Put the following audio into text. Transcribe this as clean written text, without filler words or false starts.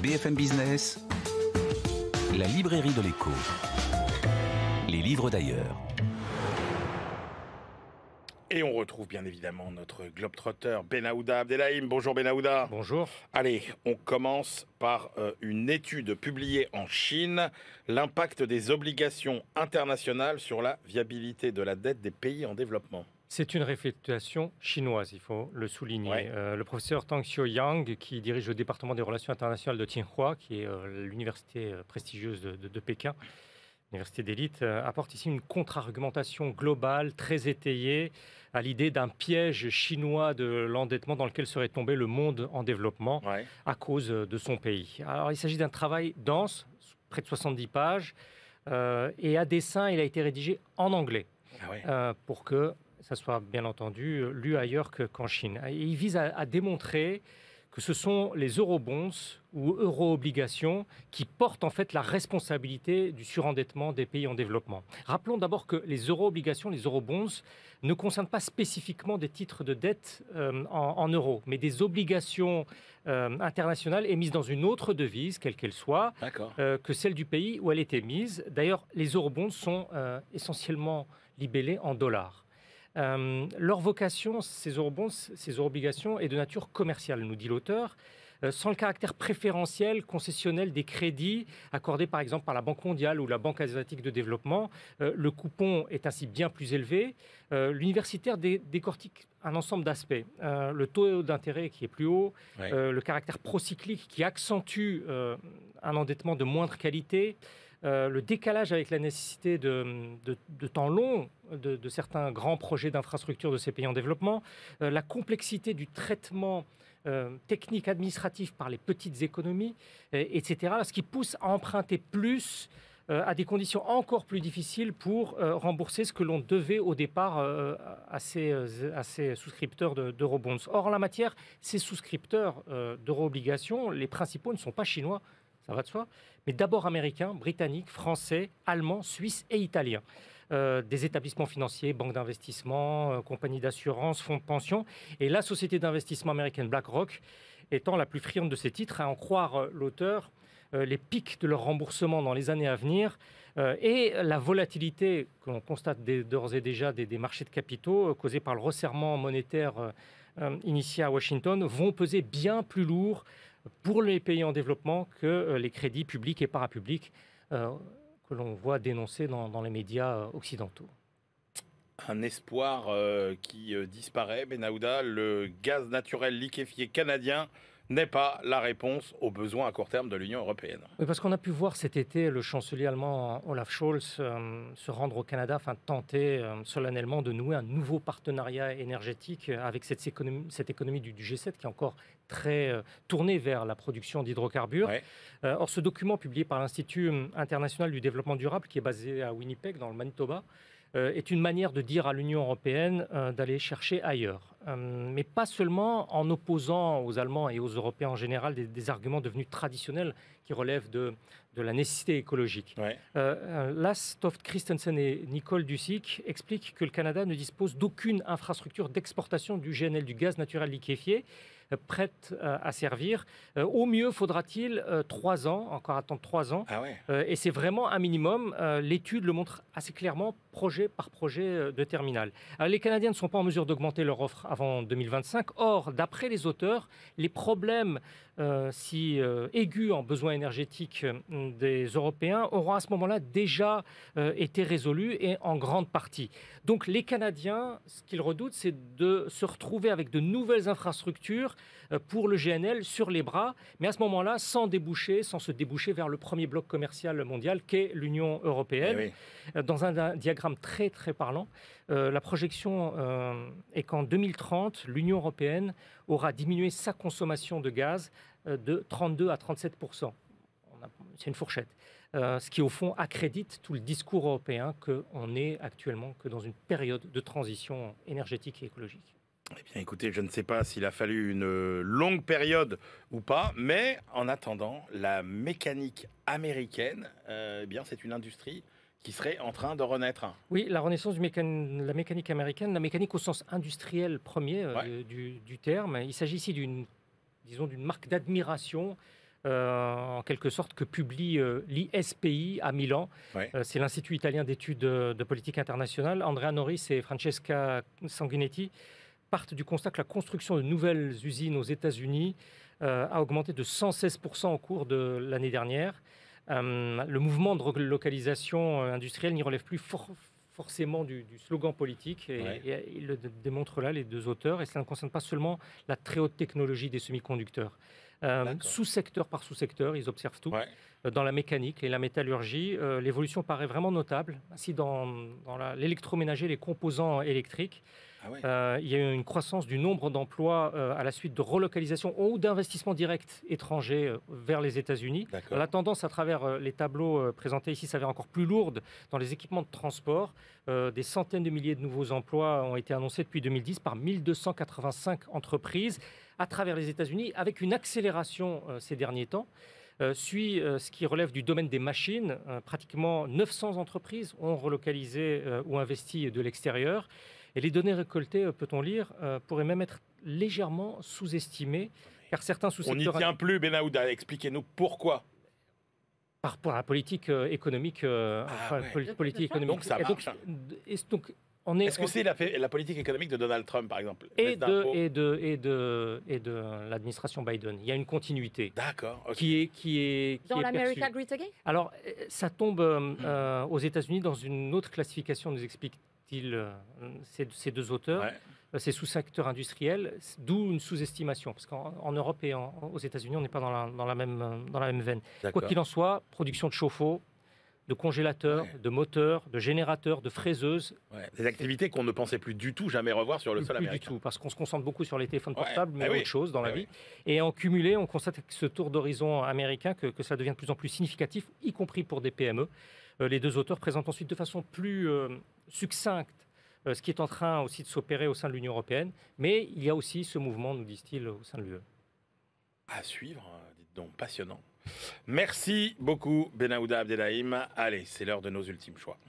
BFM Business, la librairie de l'écho. Les livres d'ailleurs. Et on retrouve bien évidemment notre globetrotter Benaouda Abdelhaim. Bonjour Benaouda. Bonjour. Allez, on commence par une étude publiée en Chine, l'impact des obligations internationales sur la viabilité de la dette des pays en développement. C'est une réflexion chinoise, il faut le souligner. Ouais. Le professeur Tang Xiaoyang, qui dirige le département des relations internationales de Tsinghua, qui est l'université prestigieuse de Pékin, université d'élite, apporte ici une contre-argumentation globale, très étayée, à l'idée d'un piège chinois de l'endettement dans lequel serait tombé le monde en développement à cause de son pays. Alors, il s'agit d'un travail dense, près de 70 pages, et à dessein, il a été rédigé en anglais, pour que ça soit bien entendu lu ailleurs qu'en Chine. Et il vise à démontrer que ce sont les eurobonds ou euro-obligations qui portent en fait la responsabilité du surendettement des pays en développement. Rappelons d'abord que les euro-obligations, les eurobonds, ne concernent pas spécifiquement des titres de dette en euros, mais des obligations internationales émises dans une autre devise, quelle qu'elle soit, que celle du pays où elle est émise. D'ailleurs, les eurobonds sont essentiellement libellés en dollars. Leur vocation, ces eurobonds, ces euro-obligations, est de nature commerciale, nous dit l'auteur, sans le caractère préférentiel, concessionnel des crédits accordés par exemple par la Banque mondiale ou la Banque asiatique de développement. Le coupon est ainsi bien plus élevé. L'universitaire décortique un ensemble d'aspects. Le taux d'intérêt qui est plus haut, le caractère procyclique qui accentue un endettement de moindre qualité, le décalage avec la nécessité de temps long de certains grands projets d'infrastructure de ces pays en développement, la complexité du traitement technique, administratif par les petites économies, etc. Ce qui pousse à emprunter plus à des conditions encore plus difficiles pour rembourser ce que l'on devait au départ à ces souscripteurs d'eurobonds. Or, en la matière, ces souscripteurs d'euro-obligations, les principaux ne sont pas chinois, ça va de soi, mais d'abord américains, britanniques, français, allemands, suisses et italiens. Des établissements financiers, banques d'investissement, compagnies d'assurance, fonds de pension, et la société d'investissement américaine BlackRock étant la plus friande de ces titres, à en croire l'auteur, les pics de leur remboursement dans les années à venir et la volatilité que l'on constate d'ores et déjà des marchés de capitaux causés par le resserrement monétaire initié à Washington vont peser bien plus lourd pour les pays en développement que les crédits publics et parapublics que l'on voit dénoncés dans les médias occidentaux. Un espoir qui disparaît, Benaouda. Le gaz naturel liquéfié canadien n'est pas la réponse aux besoins à court terme de l'Union européenne. Oui, parce qu'on a pu voir cet été le chancelier allemand Olaf Scholz se rendre au Canada afin de tenter solennellement de nouer un nouveau partenariat énergétique avec cette économie du G7 qui est encore très tournée vers la production d'hydrocarbures. Or, ce document publié par l'Institut international du développement durable, qui est basé à Winnipeg, dans le Manitoba, est une manière de dire à l'Union européenne d'aller chercher ailleurs. Mais pas seulement en opposant aux Allemands et aux Européens en général des arguments devenus traditionnels qui relèvent de la nécessité écologique. Lars Toft Christensen et Nicole Dusick expliquent que le Canada ne dispose d'aucune infrastructure d'exportation du GNL, du gaz naturel liquéfié, prête à servir. Au mieux, faudra-t-il 3 ans, encore attendre 3 ans. Et c'est vraiment un minimum. L'étude le montre assez clairement, projet par projet de terminal. Les Canadiens ne sont pas en mesure d'augmenter leur offre avant 2025. Or, d'après les auteurs, les problèmes si aigus en besoins énergétiques des Européens auront à ce moment-là déjà été résolus et en grande partie. Donc les Canadiens, ce qu'ils redoutent, c'est de se retrouver avec de nouvelles infrastructures pour le GNL sur les bras, mais à ce moment-là, sans se déboucher vers le premier bloc commercial mondial qu'est l'Union européenne. Dans un diagramme très très parlant, la projection est qu'en 2030, l'Union européenne aura diminué sa consommation de gaz de 32 à 37%. C'est une fourchette. Ce qui, au fond, accrédite tout le discours européen qu'on n'est actuellement que dans une période de transition énergétique et écologique. Eh bien, écoutez, je ne sais pas s'il a fallu une longue période ou pas, mais en attendant, la mécanique américaine, eh bien, c'est une industrie qui serait en train de renaître. Oui, la renaissance de la mécanique américaine, la mécanique au sens industriel premier du terme. Il s'agit ici d'une marque d'admiration en quelque sorte, que publie l'ISPI à Milan. Ouais. C'est l'Institut italien d'études de politique internationale. Andrea Norris et Francesca Sanguinetti partent du constat que la construction de nouvelles usines aux États-Unis a augmenté de 116% au cours de l'année dernière. Le mouvement de relocalisation industrielle n'y relève plus forcément du slogan politique, et ils le démontrent là, les deux auteurs, et cela ne concerne pas seulement la très haute technologie des semi-conducteurs. Sous-secteur par sous-secteur, ils observent tout. Ouais. Dans la mécanique et la métallurgie, l'évolution paraît vraiment notable. Ainsi, dans l'électroménager, les composants électriques, il y a eu une croissance du nombre d'emplois à la suite de relocalisation ou d'investissements directs étrangers vers les États-Unis. La tendance à travers les tableaux présentés ici s'avère encore plus lourde dans les équipements de transport. Des centaines de milliers de nouveaux emplois ont été annoncés depuis 2010 par 1285 entreprises à travers les États-Unis, avec une accélération ces derniers temps. Suit ce qui relève du domaine des machines. Pratiquement 900 entreprises ont relocalisé ou investi de l'extérieur. Et les données récoltées, peut-on lire, pourraient même être légèrement sous-estimées, car certains sous-secteurs... On n'y tient plus, Benaouda. Expliquez-nous pourquoi. Par rapport à la politique économique. Politique économique. Donc ça marche. Est-ce que c'est la politique économique de Donald Trump, par exemple? Et de l'administration Biden. Il y a une continuité. D'accord. Okay. Qui est dans l'America Great Again? Alors, ça tombe aux États-Unis dans une autre classification, nous expliquent-ils ces deux auteurs. C'est sous-secteur industriel, d'où une sous-estimation. Parce qu'en Europe et aux États-Unis, on n'est pas dans la même veine. Quoi qu'il en soit, production de chauffe-eau, de congélateurs, de moteurs, de générateurs, de fraiseuses. Des activités qu'on ne pensait plus du tout jamais revoir sur le sol américain. Plus du tout, parce qu'on se concentre beaucoup sur les téléphones portables, mais autre chose dans la vie. Et en cumulé, on constate que ce tour d'horizon américain, que ça devient de plus en plus significatif, y compris pour des PME. Les deux auteurs présentent ensuite de façon plus succincte ce qui est en train aussi de s'opérer au sein de l'Union européenne. Mais il y a aussi ce mouvement, nous disent-ils, au sein de l'UE. À suivre, dites donc, passionnant. Merci beaucoup, Benaouda Abdelhaim. Allez, c'est l'heure de nos ultimes choix.